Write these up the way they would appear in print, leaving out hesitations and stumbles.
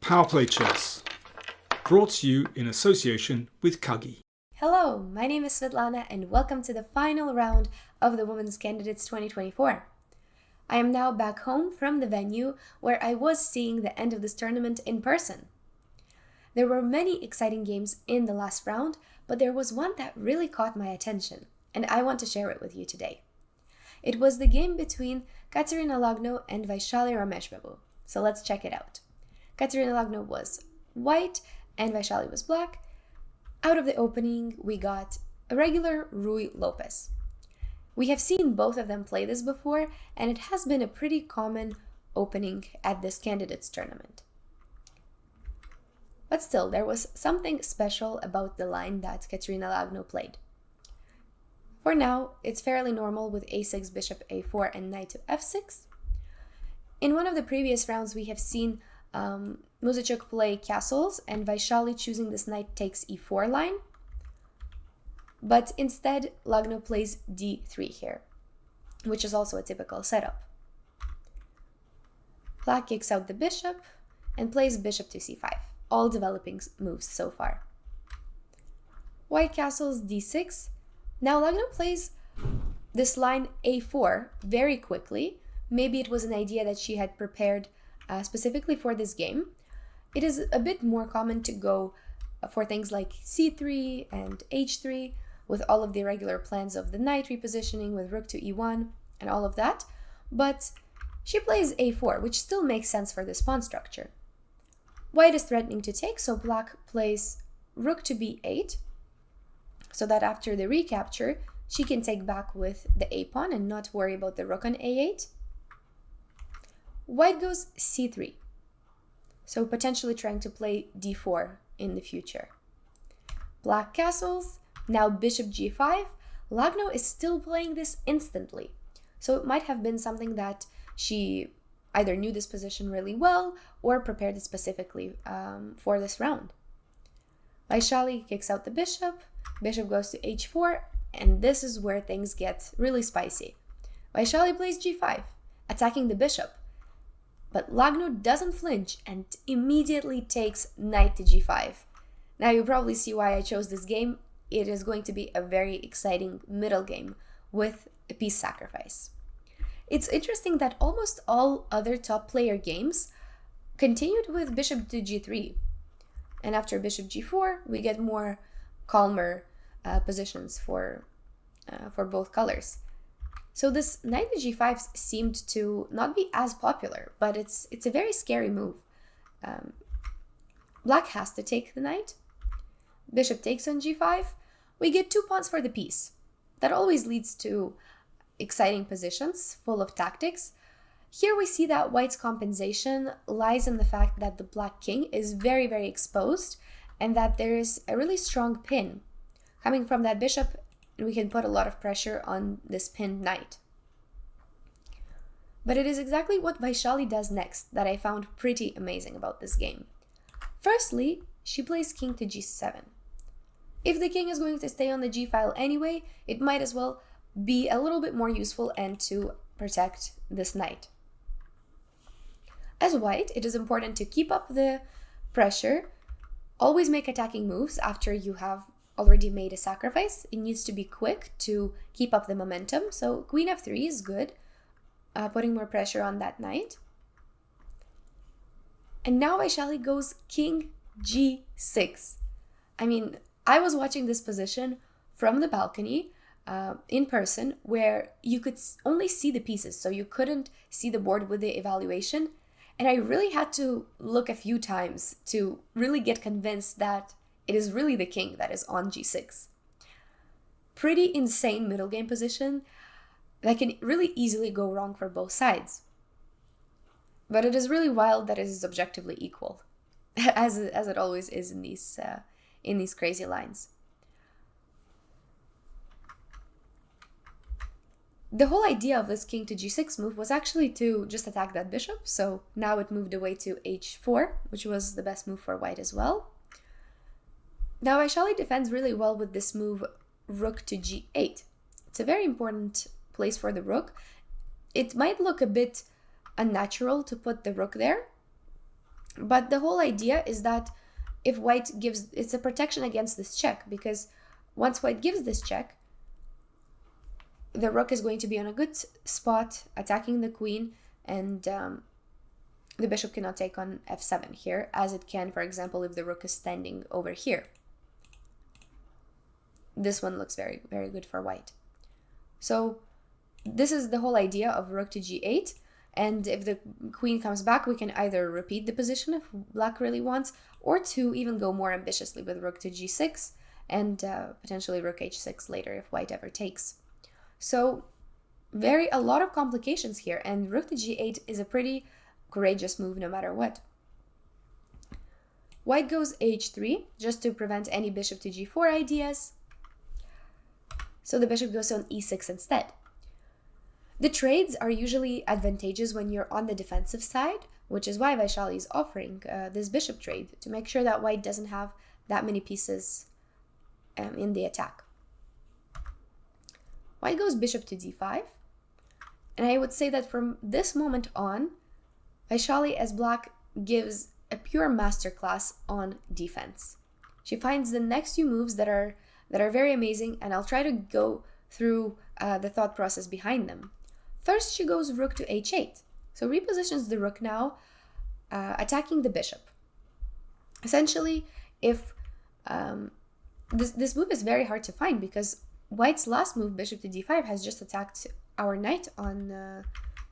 PowerPlayChess, brought to you in association with Kagi. Hello, my name is Svitlana and welcome to the final round of the Women's Candidates 2024. I am now back home from the venue where I was seeing the end of this tournament in person. There were many exciting games in the last round, but there was one that really caught my attention, and I want to share it with you today. It was the game between Kateryna Lagno and Vaishali Rameshbabu, so let's check it out. Kateryna Lagno was white and Vaishali was black. Out of the opening, we got a regular Ruy Lopez. We have seen both of them play this before, and it has been a pretty common opening at this candidates tournament. But still, there was something special about the line that Kateryna Lagno played. For now, it's fairly normal with a6, bishop a4, and knight to f6. In one of the previous rounds, we have seen Muzychuk play castles and Vaishali choosing this knight takes e4 line. But instead, Lagno plays d3 here, which is also a typical setup. Black kicks out the bishop and plays bishop to c5, all developing moves so far. White castles d6. Now Lagno plays this line a4 very quickly. Maybe it was an idea that she had prepared specifically for this game. It is a bit more common to go for things like c3 and h3 with all of the irregular plans of the knight repositioning with rook to e1 and all of that, but she plays a4, which still makes sense for this pawn structure. White is threatening to take, so black plays rook to b8, so that after the recapture, she can take back with the a pawn and not worry about the rook on a8. White goes c3, so potentially trying to play d4 in the future. Black castles, now bishop g5. Lagno is still playing this instantly, so it might have been something that she either knew this position really well or prepared it specifically for this round. Vaishali kicks out the bishop, bishop goes to h4, and this is where things get really spicy. Vaishali plays g5, attacking the bishop, but Lagno doesn't flinch and immediately takes knight to g5. Now you probably see why I chose this game. It is going to be a very exciting middle game with a piece sacrifice. It's interesting that almost all other top player games continued with bishop to g3. And after bishop g4, we get more calmer positions for both colors. So this knight to g5 seemed to not be as popular, but it's a very scary move. Black has to take the knight. Bishop takes on g5. We get two pawns for the piece. That always leads to exciting positions full of tactics. Here we see that white's compensation lies in the fact that the black king is very, very exposed and that there is a really strong pin coming from that bishop, and we can put a lot of pressure on this pinned knight. But it is exactly what Vaishali does next that I found pretty amazing about this game. Firstly, she plays king to g7. If the king is going to stay on the g file anyway, it might as well be a little bit more useful and to protect this knight. As white, it is important to keep up the pressure, always make attacking moves after you have already made a sacrifice. It needs to be quick to keep up the momentum, so queen f3 is good, putting more pressure on that knight. And now Vaishali goes king g6. I mean, I was watching this position from the balcony in person where you could only see the pieces, so you couldn't see the board with the evaluation. And I really had to look a few times to really get convinced that it is really the king that is on g6. Pretty insane middle game position that can really easily go wrong for both sides. But it is really wild that it is objectively equal, as it always is in these crazy lines. The whole idea of this king to g6 move was actually to just attack that bishop, so now it moved away to h4, which was the best move for white as well. Now Vaishali defends really well with this move rook to g8. It's a very important place for the rook. It might look a bit unnatural to put the rook there, But the whole idea is that if white gives, it's a protection against this check, because once white gives this check, the rook is going to be on a good spot attacking the queen, and the bishop cannot take on f7 here, as it can, for example, if the rook is standing over here. This one looks very, very good for white. So this is the whole idea of rook to g8, and if the queen comes back, we can either repeat the position if black really wants, or to even go more ambitiously with rook to g6, and potentially rook h6 later if white ever takes. So a lot of complications here, and rook to g8 is a pretty courageous move no matter what. White goes h3 just to prevent any bishop to g4 ideas. So the bishop goes on e6 instead. The trades are usually advantageous when you're on the defensive side, which is why Vaishali is offering this bishop trade, to make sure that white doesn't have that many pieces in the attack. White goes bishop to d5, and I would say that from this moment on, Vaishali as black gives a pure masterclass on defense. She finds the next few moves that are very amazing, and I'll try to go through the thought process behind them. First, she goes rook to h8, so repositions the rook now, attacking the bishop. Essentially, if this move is very hard to find, because white's last move, bishop to d5, has just attacked our knight on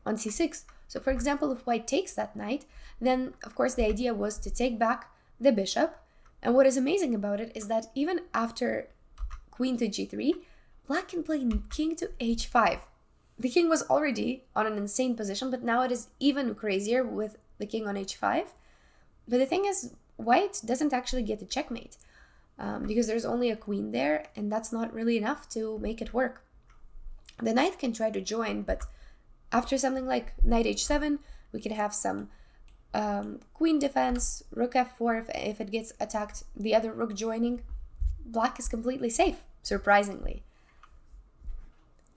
c6. So for example, if white takes that knight, then of course the idea was to take back the bishop. And what is amazing about it is that even after queen to g3, black can play king to h5. The king was already on an insane position, but now it is even crazier with the king on h5. But the thing is, white doesn't actually get a checkmate, because there's only a queen there, and that's not really enough to make it work. The knight can try to join, but after something like knight h7, we can have some queen defense, rook f4 if it gets attacked, the other rook joining. Black is completely safe, surprisingly.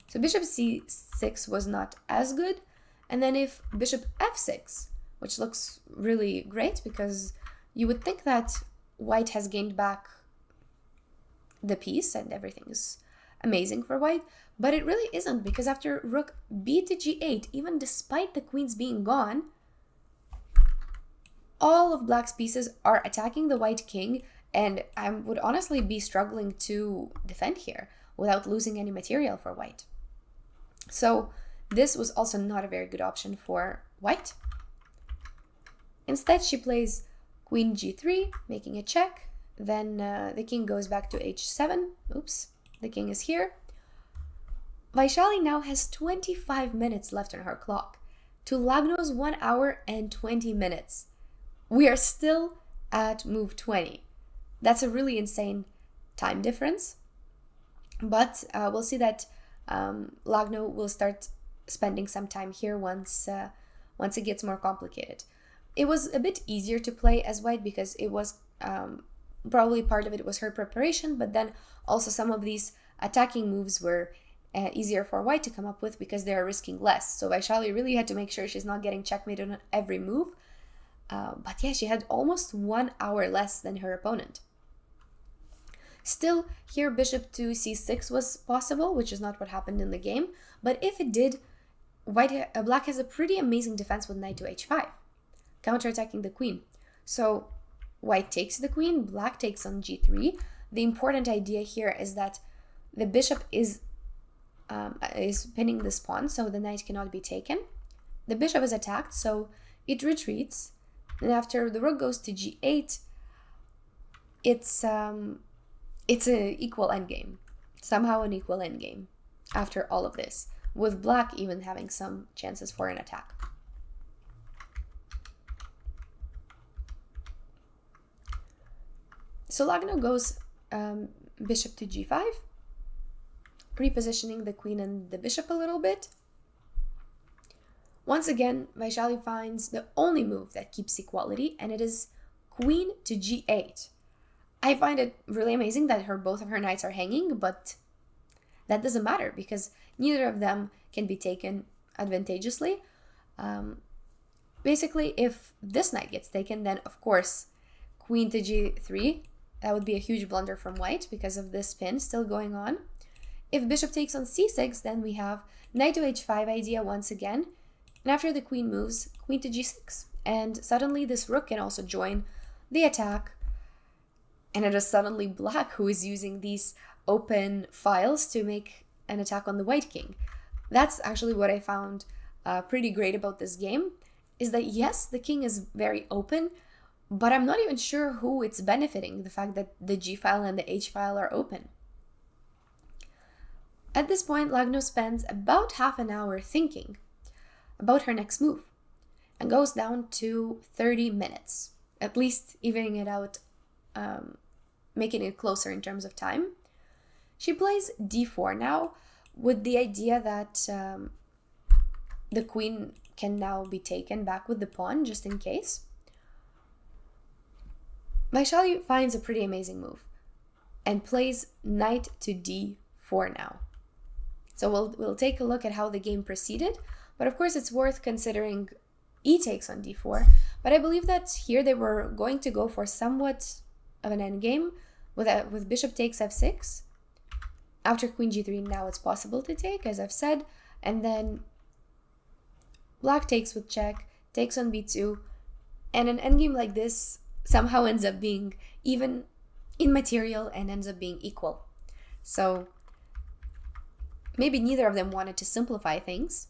So bishop c6 was not as good, and then if bishop f6, which looks really great, because you would think that white has gained back the piece and everything is amazing for white, but it really isn't, because after rook b to g8, even despite the queens being gone, all of black's pieces are attacking the white king, and I would honestly be struggling to defend here without losing any material for white. So this was also not a very good option for white. Instead, she plays queen g3, making a check. Then the king goes back to h7. Oops, the king is here. Vaishali now has 25 minutes left on her clock to Lagno's 1 hour and 20 minutes. We are still at move 20. That's a really insane time difference. But we'll see that Lagno will start spending some time here once it gets more complicated. It was a bit easier to play as white because it was probably part of it was her preparation, but then also some of these attacking moves were easier for white to come up with because they are risking less. So Vaishali really had to make sure she's not getting checkmated on every move. But yeah, she had almost 1 hour less than her opponent. Still, here bishop to c6 was possible, which is not what happened in the game. But if it did, black has a pretty amazing defense with knight to h5, counterattacking the queen. So white takes the queen, black takes on g3. The important idea here is that the bishop is pinning this pawn, so the knight cannot be taken. The bishop is attacked, so it retreats. And after the rook goes to g8, it's an equal endgame. Somehow an equal endgame after all of this, with black even having some chances for an attack. So Lagno goes bishop to g5, repositioning the queen and the bishop a little bit. Once again, Vaishali finds the only move that keeps equality, and it is queen to g8. I find it really amazing that both of her knights are hanging, but that doesn't matter because neither of them can be taken advantageously. basically, if this knight gets taken, then of course, queen to g3, that would be a huge blunder from white because of this spin still going on. If bishop takes on c6, then we have knight to h5 idea once again. And after the queen moves, queen to g6. And suddenly this rook can also join the attack. And it is suddenly black who is using these open files to make an attack on the white king. That's actually what I found pretty great about this game, is that yes, the king is very open, but I'm not even sure who it's benefiting, the fact that the g file and the h file are open. At this point, Lagno spends about half an hour thinking about her next move and goes down to 30 minutes, at least evening it out, making it closer in terms of time. She plays d4 now with the idea that the queen can now be taken back with the pawn just in case. Vaishali finds a pretty amazing move and plays knight to d4 now. So we'll take a look at how the game proceeded, but of course it's worth considering e takes on d4. But I believe that here they were going to go for somewhat of an endgame with bishop takes f6. After queen g3, now it's possible to take, as I've said, and then black takes with check, takes on b2, and an endgame like this somehow ends up being even in material and ends up being equal. So maybe neither of them wanted to simplify things,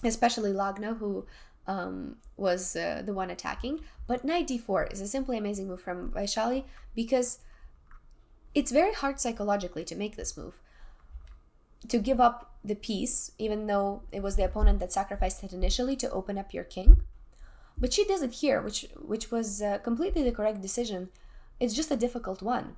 especially Lagno, who was the one attacking. But knight d4 is a simply amazing move from Vaishali because it's very hard psychologically to make this move, to give up the piece, even though it was the opponent that sacrificed it initially to open up your king. But she does it here, which was completely the correct decision. It's just a difficult one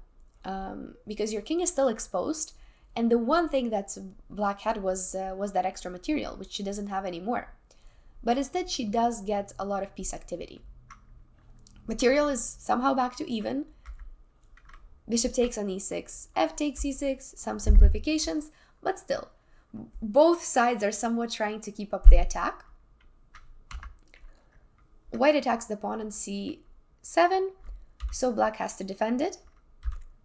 because your king is still exposed, and the one thing that black had was that extra material, which she doesn't have anymore. But instead, she does get a lot of piece activity. Material is somehow back to even. Bishop takes on e6, f takes e6, some simplifications, but still, both sides are somewhat trying to keep up the attack. White attacks the pawn on c7, so black has to defend it.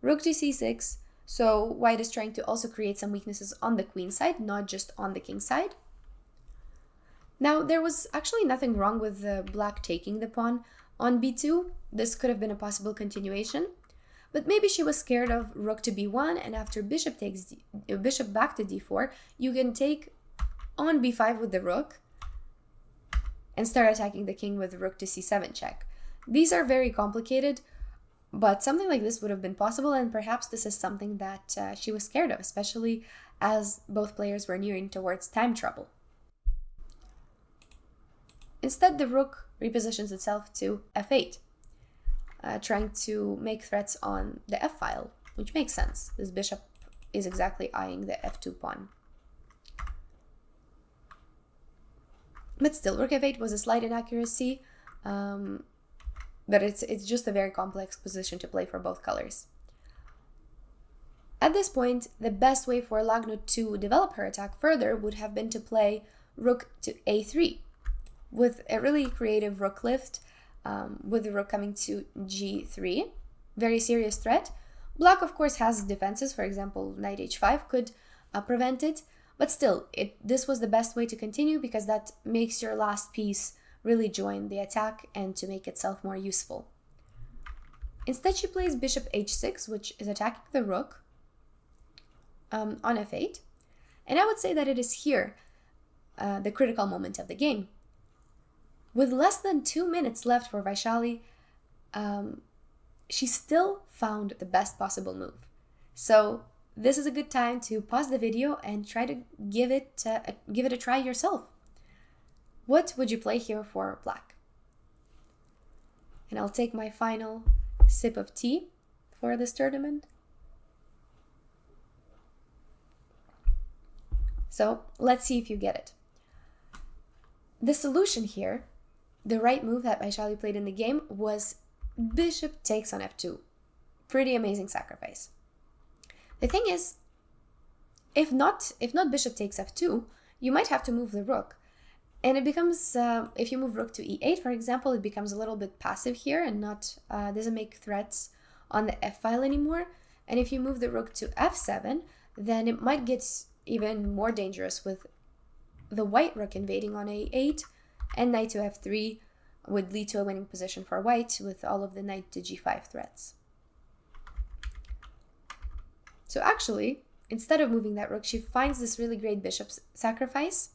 Rook to c6, so white is trying to also create some weaknesses on the queen side, not just on the king side. Now, there was actually nothing wrong with black taking the pawn on b2. This could have been a possible continuation. But maybe she was scared of rook to b1, and after bishop takes bishop back to d4, you can take on b5 with the rook and start attacking the king with rook to c7 check. These are very complicated, but something like this would have been possible, and perhaps this is something that she was scared of, especially as both players were nearing towards time trouble. Instead, the rook repositions itself to f8. Trying to make threats on the f file, which makes sense. This bishop is exactly eyeing the f2 pawn. But still, rook f8 was a slight inaccuracy, but it's just a very complex position to play for both colors. At this point, the best way for Lagno to develop her attack further would have been to play rook to a3 with a really creative rook lift, with the rook coming to g3, very serious threat. Black, of course, has defenses. For example, knight h5 could prevent it, but still, this was the best way to continue because that makes your last piece really join the attack and to make itself more useful. Instead, she plays bishop h6, which is attacking the rook on f8, and I would say that it is here the critical moment of the game. With less than 2 minutes left for Vaishali, she still found the best possible move. So this is a good time to pause the video and try to give it a try yourself. What would you play here for black? And I'll take my final sip of tea for this tournament. So let's see if you get it. The solution here, the right move that Vaishali played in the game, was bishop takes on f2. Pretty amazing sacrifice. The thing is, if not bishop takes f2, you might have to move the rook. And it becomes, if you move rook to e8, for example, it becomes a little bit passive here and not doesn't make threats on the f file anymore. And if you move the rook to f7, then it might get even more dangerous with the white rook invading on a8, and knight to f3 would lead to a winning position for white with all of the knight to g5 threats. So actually, instead of moving that rook, she finds this really great bishop sacrifice.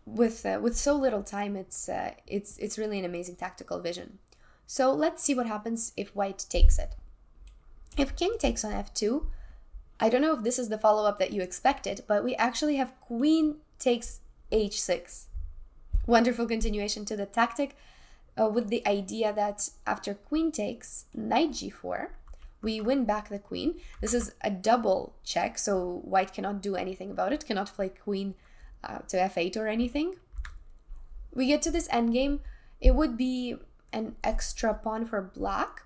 With so little time, it's really an amazing tactical vision. So let's see what happens if white takes it. If king takes on f2, I don't know if this is the follow-up that you expected, but we actually have queen takes h6. Wonderful continuation to the tactic with the idea that after queen takes knight g4, we win back the queen. This is a double check, so white cannot do anything about it, cannot play queen to f8 or anything. We get to this endgame. It would be an extra pawn for black.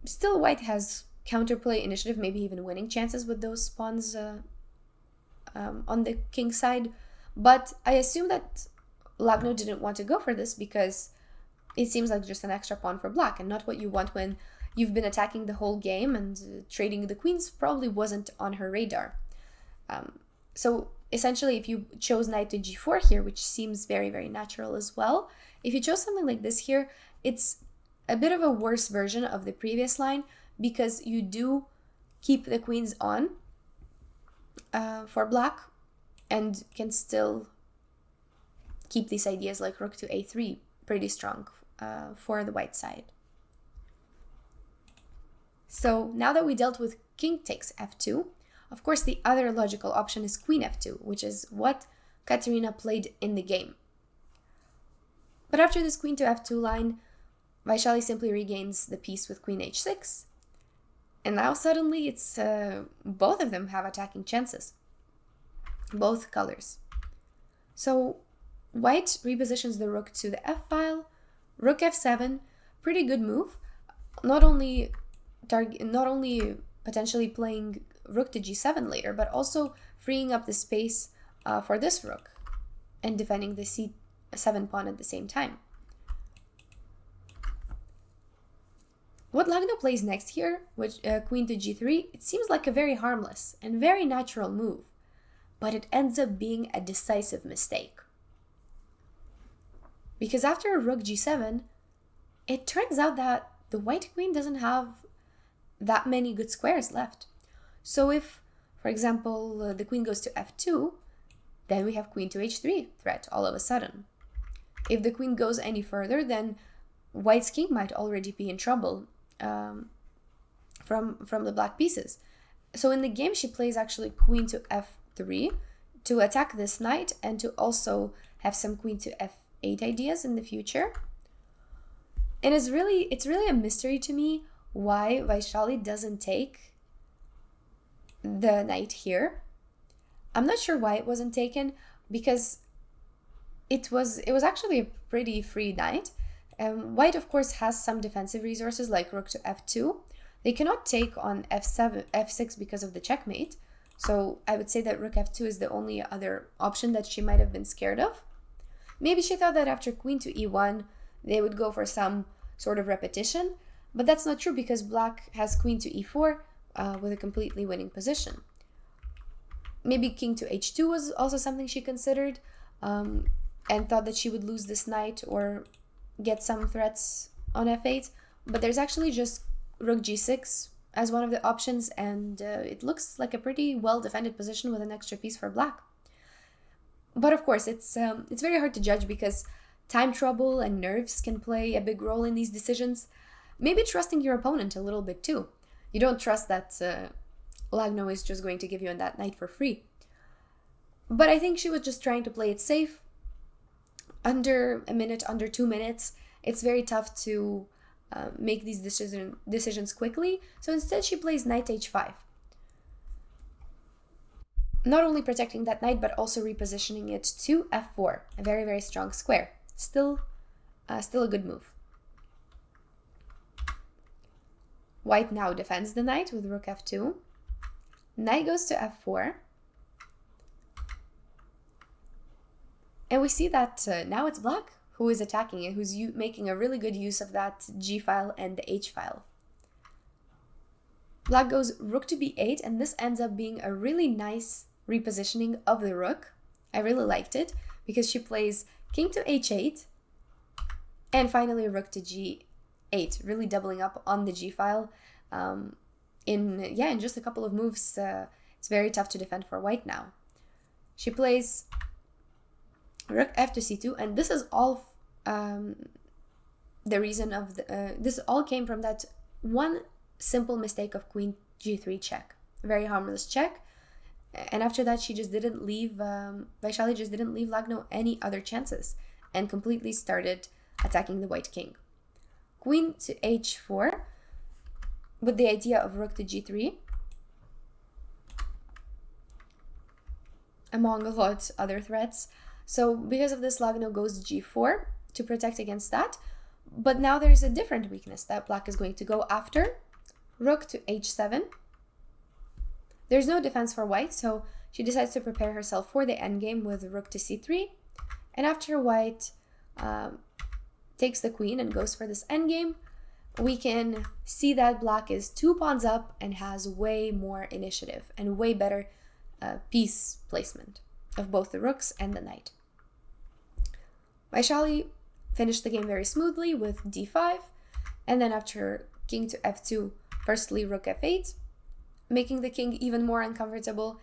Still, white has counterplay initiative, maybe even winning chances with those pawns on the king side. But I assume that Lagno didn't want to go for this because it seems like just an extra pawn for black and not what you want when you've been attacking the whole game, and trading the queens probably wasn't on her radar. So essentially, if you chose knight to g4 here, which seems very, very natural as well, if you chose something like this here, it's a bit of a worse version of the previous line because you do keep the queens on for black and can still keep these ideas like rook to a3 pretty strong for the white side. So now that we dealt with king takes f2, of course the other logical option is queen f2, which is what Kateryna played in the game. But after this queen to f2 line, Vaishali simply regains the piece with queen h6, and now suddenly it's both of them have attacking chances, both colors. So white repositions the rook to the f file, rook f7, pretty good move. Not only potentially playing rook to g7 later, but also freeing up the space for this rook and defending the c7 pawn at the same time. What Lagno plays next here, which queen to g3, it seems like a very harmless and very natural move, but it ends up being a decisive mistake. Because after rook g7, it turns out that the white queen doesn't have that many good squares left. So if, for example, the queen goes to f2, then we have queen to h3 threat all of a sudden. If the queen goes any further, then white's king might already be in trouble from the black pieces. So in the game, she plays actually queen to f3 to attack this knight and to also have some queen to f8 ideas in the future. And it's really a mystery to me why Vaishali doesn't take the knight here. I'm not sure why it wasn't taken, because it was actually a pretty free knight. White, of course, has some defensive resources like rook to f2. They cannot take on f7, f6 because of the checkmate. So I would say that rook f2 is the only other option that she might have been scared of. Maybe she thought that after queen to e1, they would go for some sort of repetition, but that's not true because black has queen to e4 with a completely winning position. Maybe king to h2 was also something she considered and thought that she would lose this knight or get some threats on f8, but there's actually just rook g6 as one of the options, and it looks like a pretty well defended position with an extra piece for black. But of course, it's very hard to judge because time trouble and nerves can play a big role in these decisions. Maybe trusting your opponent a little bit too. You don't trust that Lagno is just going to give you that knight for free. But I think she was just trying to play it safe. Under a minute, under 2 minutes, it's very tough to make these decisions quickly. So instead she plays knight h5. Not only protecting that knight, but also repositioning it to f4. A very, very strong square. Still a good move. White now defends the knight with rook f2. Knight goes to f4. And we see that now it's black who is attacking it, who's making a really good use of that g file and the h file. Black goes rook to b8, and this ends up being a really nice repositioning of the rook. I really liked it because she plays king to h8 and finally rook to g8, really doubling up on the g file. In just a couple of moves, it's very tough to defend for white now. She plays rook f to c2, and this is all the reason of this all came from that one simple mistake of queen g3 check, very harmless check. And after that, she just didn't leave Vaishali just didn't leave Lagno any other chances and completely started attacking the white king. Queen to h4 with the idea of rook to g3, among a lot other threats. So because of this, Lagno goes g4 to protect against that. But now there's a different weakness that black is going to go after. Rook to h7. There's no defense for white, so she decides to prepare herself for the endgame with rook to c3. And after white takes the queen and goes for this endgame, we can see that black is 2 pawns up and has way more initiative and way better piece placement of both the rooks and the knight. Vaishali finished the game very smoothly with d5, and then after king to f2, firstly rook f8, making the king even more uncomfortable,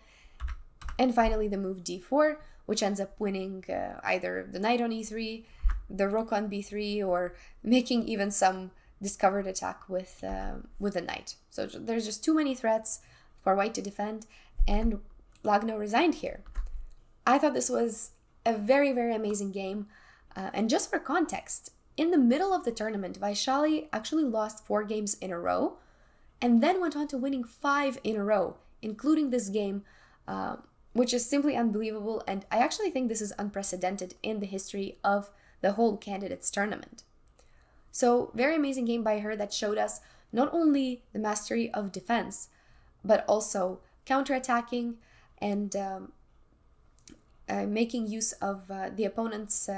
and finally the move d4, which ends up winning either the knight on e3, the rook on b3, or making even some discovered attack with the knight. So there's just too many threats for white to defend, and Lagno resigned here. I thought this was a very, very amazing game. And just for context, in the middle of the tournament, Vaishali actually lost 4 games in a row and then went on to winning 5 in a row, including this game, which is simply unbelievable. And I actually think this is unprecedented in the history of the whole candidates tournament. So very amazing game by her that showed us not only the mastery of defense, but also counterattacking and making use of the opponent's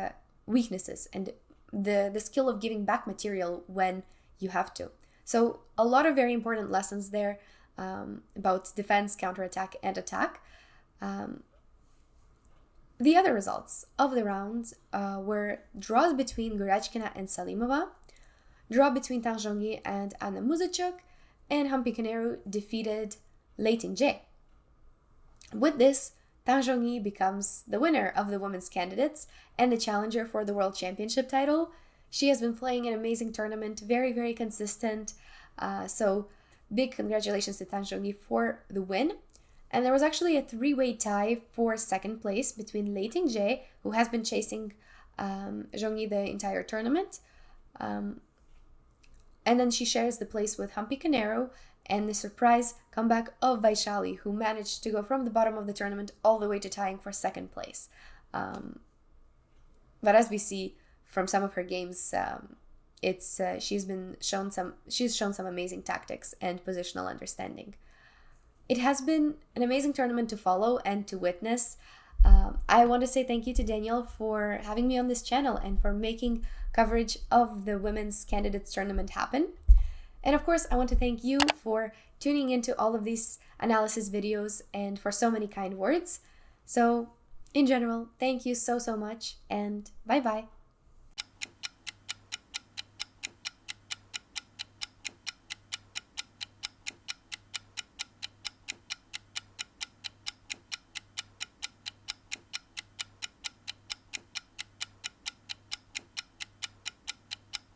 weaknesses and the skill of giving back material when you have to. So a lot of very important lessons there about defense, counterattack, and attack. The other results of the rounds were draws between Goryachkina and Salimova, draw between Tang Zhongyi and Anna Muzachuk, and Humpy Koneru defeated Lei Ting-jae. With this, Tang Zhongyi becomes the winner of the women's candidates and the challenger for the World Championship title. She has been playing an amazing tournament, very, very consistent. So big congratulations to Tang Zhongyi for the win. And there was actually a 3-way tie for second place between Lei Ting-jae, who has been chasing Zhongyi the entire tournament. And then she shares the place with Humpy Koneru, and the surprise comeback of Vaishali, who managed to go from the bottom of the tournament all the way to tying for second place. But as we see from some of her games, she's shown some amazing tactics and positional understanding. It has been an amazing tournament to follow and to witness. I want to say thank you to Daniel for having me on this channel and for making coverage of the women's candidates tournament happen. And of course, I want to thank you for tuning into all of these analysis videos and for so many kind words. So in general, thank you so much, and bye-bye.